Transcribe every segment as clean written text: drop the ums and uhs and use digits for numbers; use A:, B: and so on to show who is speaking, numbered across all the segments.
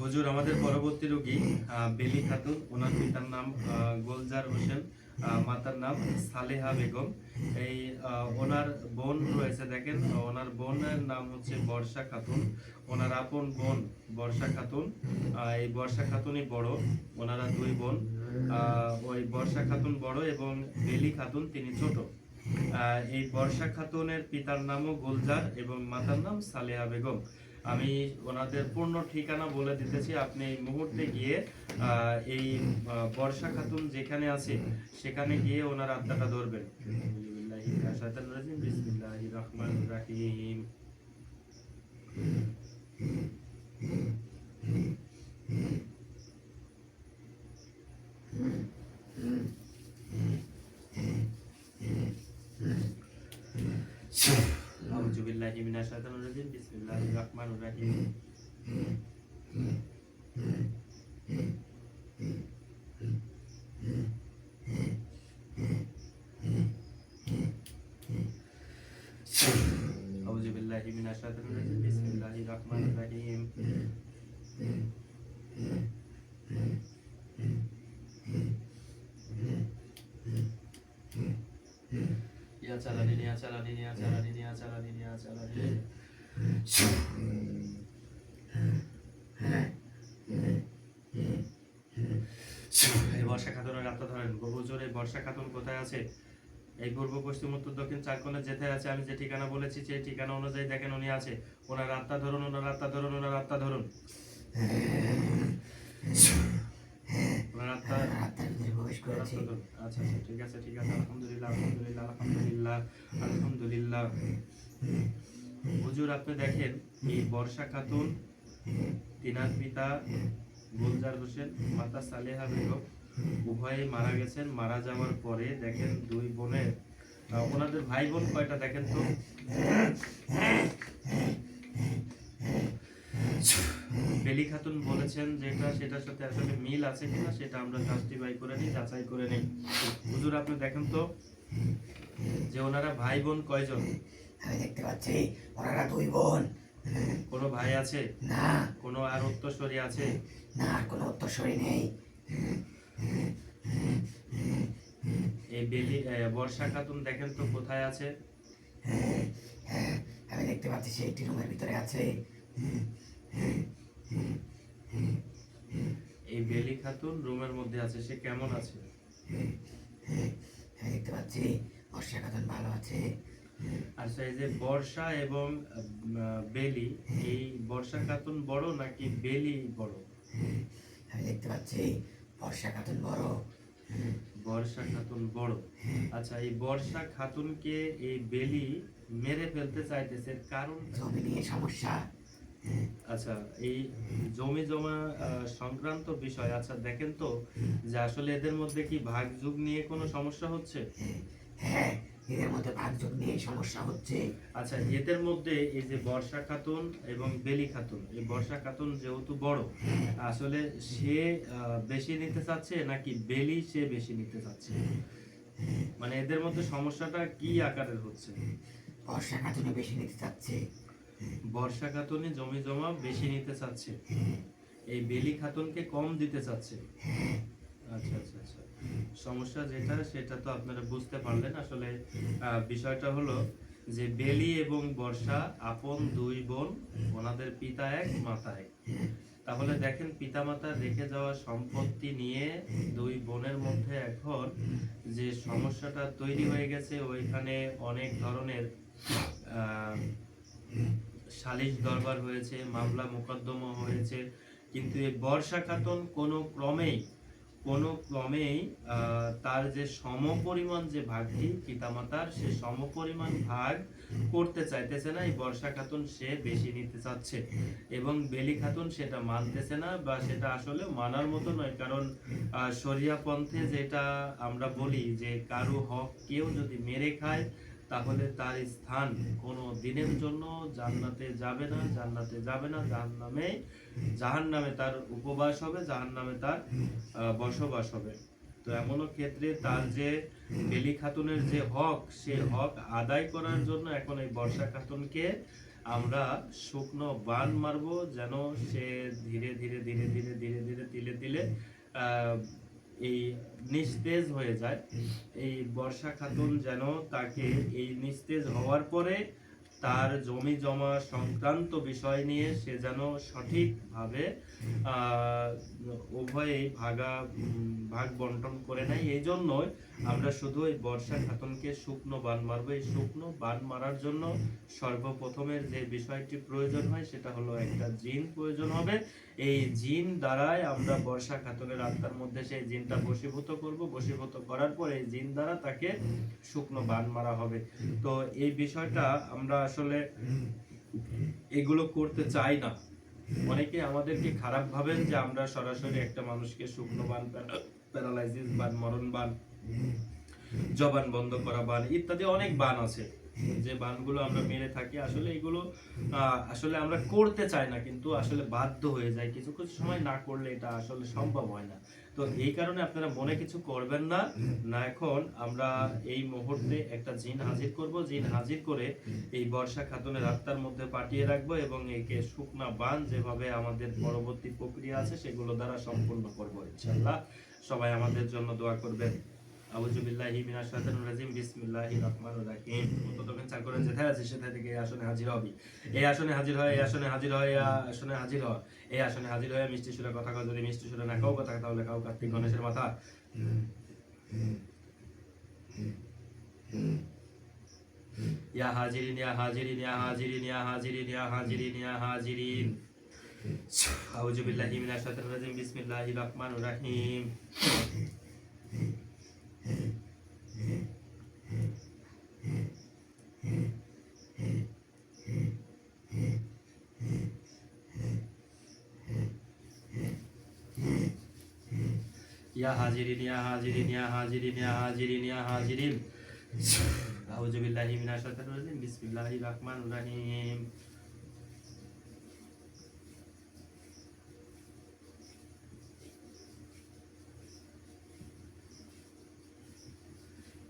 A: হুজুর আমাদের পরবর্তী রোগী বেলি খাতুন, ওনার পিতার নাম গোলজার হোসেন, মাতার নাম সালেহা বেগম। এই ওনার বোন রয়েছে, দেখেন ওনার বোনের নাম হচ্ছে বর্ষা খাতুন। ওনার আপন বোন বর্ষা খাতুন, এই বর্ষা খাতুনই বড়। ওনারা দুই বোন, ওই বর্ষা খাতুন বড় এবং বেলি খাতুন তিনি ছোট। এই বর্ষা খাতুনের পিতার নামও গোলজার এবং মাতার নাম সালেহা বেগম। আমি ওনাদের পূর্ণ ঠিকানা বলে দিতেছি, আপনি এই মুহূর্তে গিয়ে এই বর্ষা খাতুন যেখানে আছে সেখানে গিয়ে ওনার আত্মাটা ধরবেন। বিসমিল্লাহির রহমানির রহিম। আউযু বিল্লাহি মিনাশ শাইতানির রাজিম। বিসমিল্লাহির রহমানির রহিম। আউযু বিল্লাহি মিনাশ শাইতানির রাজিম। বিসমিল্লাহির রহমানির রহিম। ইয়া চালানি নিয়া চালানি নিয়া চালানি নিয়া চালানি নিয়া চালানি। এই বর্ষা খাতুনের আত্মা ধরেন। হুজুর এই বর্ষা খাতুন কোথায় আছে? এই পূর্ব পশ্চিম উত্তর দক্ষিণ চার কোণে যেথায় আছে, আমি যে ঠিকানা বলেছি সেই ঠিকানা অনুযায়ী দেখেন উনি আছে। ওনার আত্মা ধরুন, ওনার আত্মা ধরুন, ওনার আত্মা ধরুন। ওনার আত্মা ধরুন। আচ্ছা আচ্ছা, ঠিক আছে ঠিক আছে। আলহামদুলিল্লাহ আলহামদুলিল্লাহ আলহামদুলিল্লাহ আলহামদুলিল্লাহ। হুজুর আপনি দেখেন এই বর্ষা খাতুন, তিনার পিতা গোলজার হোসেন, মাতা সালেহা বেগম উভয়েই মারা গেছেন। মারা যাওয়ার পরে দেখেন দুই বোনের, ওনাদের ভাই বোন কয়টা দেখেন তো? বেলি খাতুন বলেছেন যেটা, সেটার সাথে আসলে মিল আছে কিনা সেটা আমরা জাস্টিফাই করে নিই, যাচাই করে নিই। হুজুর আপনি দেখেন তো যে ওনারা ভাই বোন কয়জন?
B: আমি দেখতে পাচ্ছি ওনারা দুই বোন।
A: কোনো ভাই আছে?
B: না।
A: কোনো আর উত্তরসূরি আছে?
B: না, আর কোনো উত্তরসূরি নেই।
A: এই বেলি বর্ষা খাতুন দেখেন তো কোথায় আছে?
B: আমি দেখতে পাচ্ছি সে একটি রুমের ভিতরে আছে।
A: এই বেলি খাতুন রুমের মধ্যে আছে, সে কেমন আছে?
B: আমি দেখতে পাচ্ছি বর্ষা খাতুন ভালো আছে।
A: আচ্ছা, এই যে বর্ষা এবং বেলি, এই বর্ষা খাতুন বড় নাকি বেলি বড়?
B: আমি দেখতে পাচ্ছি বর্ষা খাতুন বড়।
A: বর্ষা খাতুন বড়। আচ্ছা, এই বর্ষা খাতুনকে এই বেলি মেরে ফেলতে চাইতেছে কারণ?
B: জমি নিয়ে সমস্যা।
A: আচ্ছা, এই জমি জমা সংক্রান্ত বিষয়। আচ্ছা দেখেন তো যে আসলে এদের মধ্যে কি ভাগযোগ নিয়ে কোনো সমস্যা হচ্ছে?
B: হ্যাঁ, এদের মধ্যে ভাগযোগ নিয়ে সমস্যা হচ্ছে।
A: আচ্ছা, এদের মধ্যে এই যে বর্ষা খাতুন এবং বেলি খাতুন, এই বর্ষা খাতুন যেহেতু বড়, আসলে সে বেশি নিতে চাচ্ছে নাকি বেলি সে বেশি নিতে চাচ্ছে? মানে এদের মধ্যে সমস্যাটা কি আকারের হচ্ছে?
B: বর্ষা খাতুনে বেশি নিতে চাচ্ছে।
A: বর্ষা খাতুনে জমি জমা বেশি নিতে চাচ্ছে, এই বেলি খাতুনকে কম দিতে চাচ্ছে। আচ্ছা আচ্ছা আচ্ছা, সমস্যা যেটা সেটা তো আপনারা বুঝতে পারলেন। আসলে বিষয়টা হলো যে বেলি এবং বর্ষা আপন দুই বোন, ওনাদের পিতা এক মাতা এক। তাহলে দেখেন পিতামাতার রেখে যাওয়া সম্পত্তি নিয়ে দুই বোনের মধ্যে এখন যে সমস্যাটা তৈরি হয়ে গেছে, ওইখানে অনেক ধরনের সালিশ দরবার হয়েছে, মামলা মোকদ্দমা হয়েছে, কিন্তু এই বর্ষা খাতুন কোনো ক্রমেই তার যে সমপরিমাণ যে ভাগটি পিতামাতার, সে সমপরিমাণ ভাগ করতে চাইতেছে না। এই বর্ষা খাতুন সে বেশি নিতে চাচ্ছে এবং বেলি খাতুন সেটা মানতেছে না, বা সেটা আসলে মানার মতো নয়। কারণ শরিয়া পন্থে যেটা আমরা বলি যে কারো হক কেউ যদি মেরে খায় তাহলে তার স্থান কোনো দিনের জন্য জান্নাতে যাবে না, জান্নাতে যাবে না, জাহান্নামে তার উপবাস হবে, জাহান্নামে তার বসবাস হবে। তো এমনও ক্ষেত্রে তার যে বেলি খাতুনের যে হক, সে হক আদায় করার জন্য এখন এই বর্ষা খাতুনকে আমরা শুকনো বান মারবো, যেন সে ধীরে ধীরে ধীরে ধীরে ধীরে ধীরে তিলে তিলে আহ, এই নিস্তেজ হয়ে যায়। এই বর্ষা খাতুন যেন তাকে এই নিস্তেজ হওয়ার পরে তার জমি জমা সংক্রান্ত বিষয় নিয়ে সে যেন সঠিকভাবে আহ, উভয়েই ভাগ বন্টন করে নেয়। এই জন্যই আমরা শুধু এই বর্ষা খাতুনকে শুকনো বান মারবো। এই শুকনো বান মারার জন্য সর্বপ্রথমের যে বিষয়টি প্রয়োজন হয় সেটা হলো একটা জিন প্রয়োজন হবে। এই জিন দ্বারাই আমরা বর্ষা খাতুনের আত্মার মধ্যে সেই জিনটা বশীভূত করব। বশীভূত করার পর এই জিন দ্বারা তাকে শুকনো বান মারা হবে। তো এই বিষয়টা আমরা আসলে এগুলো করতে চাই না। অনেকে আমাদেরকে খারাপ ভাবেন যে আমরা সরাসরি একটা মানুষকে শুকনো বান, প্যারালাইসিস বান, মরণ বান, জবান বন্ধ করা বান ইত্যাদি অনেক বান আছে, যে বানগুলো আমরা মেরে থাকি। আসলে এগুলো আসলে আমরা করতে চাই না, কিন্তু আসলে বাধ্য হয়ে যায়। কিছু কিছু সময় না করলে এটা আসলে সম্ভব হয় না। তো এই কারণে আপনারা মনে কিছু করবেন না। না, এখন আমরা এই মুহূর্তে একটা জিন হাজির করব। জিন হাজির করে এই বর্ষা খাতুনের আত্মার মধ্যে পাঠিয়ে রাখবো এবং একে শুকনা বান যেভাবে আমাদের পরবর্তী প্রক্রিয়া আছে সেগুলো দ্বারা সম্পূর্ণ করবো ইনশাআল্লাহ। সবাই আমাদের জন্য দোয়া করবেন। আউযু বিল্লাহি মিনাশ শাইতানির রাজিম, বিসমিল্লাহির রহমানির রহিম। ততক্ষণ চার করে যেথায় আছে সেটা থেকে এই আসনে হাজির হবি। এই আসনে হাজির হয়, এই আসনে হাজির হয়, এই আসনে হাজির হয়, এই আসনে হাজির হয়ে মিষ্টি সুরে কথা কও। যদি মিষ্টি সুরে না কাও কথা তাহলে কাও কার্তিক গণেশের মাথা। ইয়া হাজিরিন, ইয়া হাজিরিন, ইয়া হাজিরিন, ইয়া হাজিরিন, ইয়া হাজিরিন, ইয়া হাজিরিন। আউযু বিল্লাহি মিনাশ শাইতানির রাজিম, বিসমিল্লাহির রহমানির রহিম। ইয়া হাজিরিন, ইয়া হাজিরিন, ইয়া হাজিরিন, ইয়া হাজিরিন, ইয়া হাজিরিন। আউযু বিল্লাহি মিনাশ শাইতানির রাজিম, বিসমিল্লাহির রহমানির রহিম।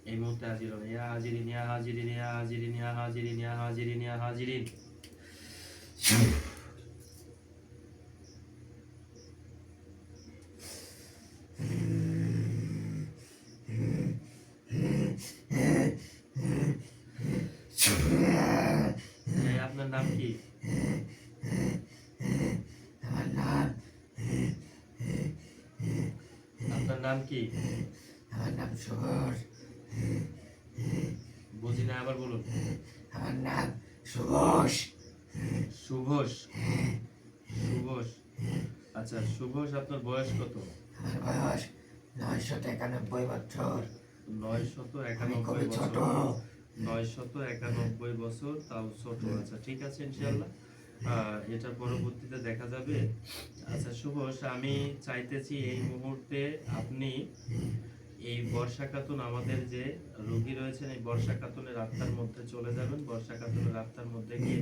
A: এই মুহূর্তে হাজির হবে। ইয়া হাজিরিন, ইয়া হাজিরিন, ইয়া হাজিরিন, ইয়া হাজিরিন, ইয়া হাজিরিন, ইয়া হাজিরিন। আপনার নাম কি?
B: আমার নাম
A: আপনার নাম কি?
B: আমার নাম সুবস।
A: বুঝি না, আবার বলুন।
B: আমার নাম সুবস।
A: সুভোষ। সুভোষ, আচ্ছা সুভোষ, আপনার বয়স কত?
B: আমার বয়স 991 বছর।
A: 991
B: ছোট।
A: বছর। 991 বছর, তাও ছোট। আচ্ছা ঠিক আছে, ইনশাআল্লাহ এটা পরবর্তীতে দেখা যাবে। আচ্ছা সুভোষ, আমি চাইতেছি এই মুহূর্তে আপনি এই বর্ষা খাতুন, আমাদের যে রোগী রয়েছেন, এই বর্ষা খাতুনের আত্মার মধ্যে চলে যাবেন। বর্ষা খাতুনের আত্মার মধ্যে গিয়ে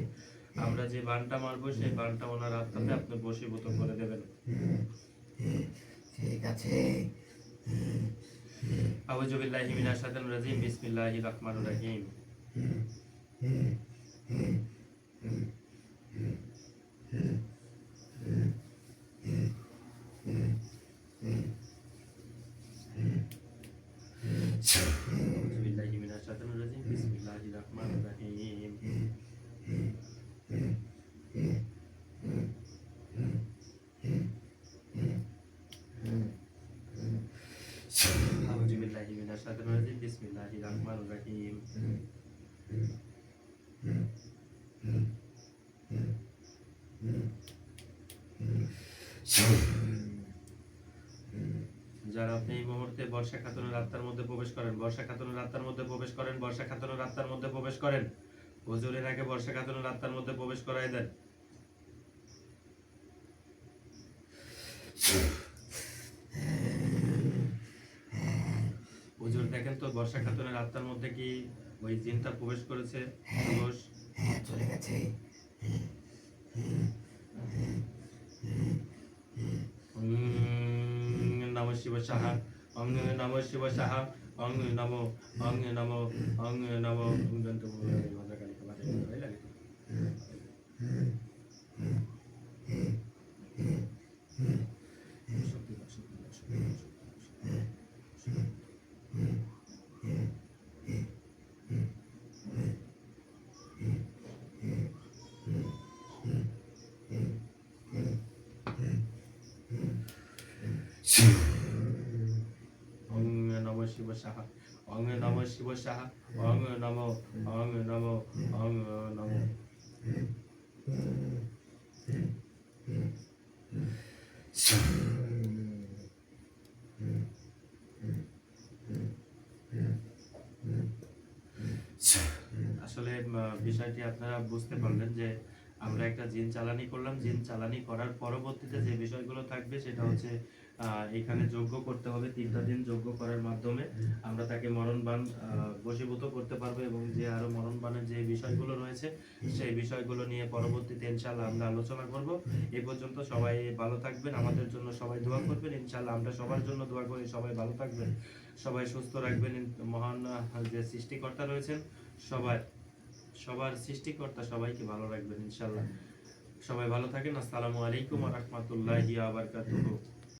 A: আমরা যে বানটা মারবো সেই বানটা ওনার আত্মাতে আপনি বশীভূত করে দেবেন।
B: ঠিক আছে।
A: আউযু বিল্লাহি মিনাশ শাইতানির রাজিম, বিসমিল্লাহির রহমানির রহিম। আউযু বিল্লাহি মিনাশ শাইতানির রাজিম, বিসমিল্লাহির রহমানির রহিম। আউযু বিল্লাহি মিনাশ শাইতানির রাজিম, বিসমিল্লাহির রহমানির রহিম। যারা আপনি এই মুহূর্তে বর্ষা খাতুনের আত্মার মধ্যে প্রবেশ করেন, বর্ষা খাতুনের আত্মার মধ্যে প্রবেশ করেন, বর্ষা খাতুনের আত্মার মধ্যে প্রবেশ করেন। হুজুরের আগে বর্ষা খাতুনের আত্মার মধ্যে প্রবেশ করাই দেন। হুজুর দেখেন তো বর্ষা খাতুনের আত্মার মধ্যে কি ওই জিনটা প্রবেশ করেছে? সুভোষ,
B: হ্যাঁ, চলে গেছে।
A: নমঃ শিব সাহা, অং নমঃ শিব সাহা, অং নমো, অং নমো, অং নমো। ওং নমঃ শিব সাহা, ওং নমঃ শিব সাহা, ওং নমঃ, ওং নমঃ, ওং নমঃ। আসলে বিষয়টি আপনারা বুঝতে পারলেন যে আমরা একটা জিন চালানি করলাম। জিন চালানি করার পরবর্তীতে যে বিষয়গুলো থাকবে সেটা হচ্ছে এখানে যজ্ঞ করতে হবে। 3টা দিন যজ্ঞ করার মাধ্যমে আমরা তাকে মরণবাণ বশীভূত করতে পারবো, এবং যে আরো মরণবাণের যে বিষয়গুলো রয়েছে সেই বিষয়গুলো নিয়ে পরবর্তীতে ইনশাআল্লাহ আমরা আলোচনা করব। এই পর্যন্ত সবাই ভালো থাকবেন, আমাদের জন্য সবাই দোয়া করবেন। ইনশাআল্লাহ আমরা সবার জন্য দোয়া করি, সবাই ভালো থাকবেন, সবাই সুস্থ রাখবেন। মহান যে সৃষ্টিকর্তা রয়েছেন সবার সৃষ্টিকর্তা সবাইকে ভালো রাখবেন ইনশাআল্লাহ। সবাই ভালো থাকেন। আসসালামু আলাইকুম ওয়া রাহমাতুল্লাহি ওয়া বারাকাতুহু।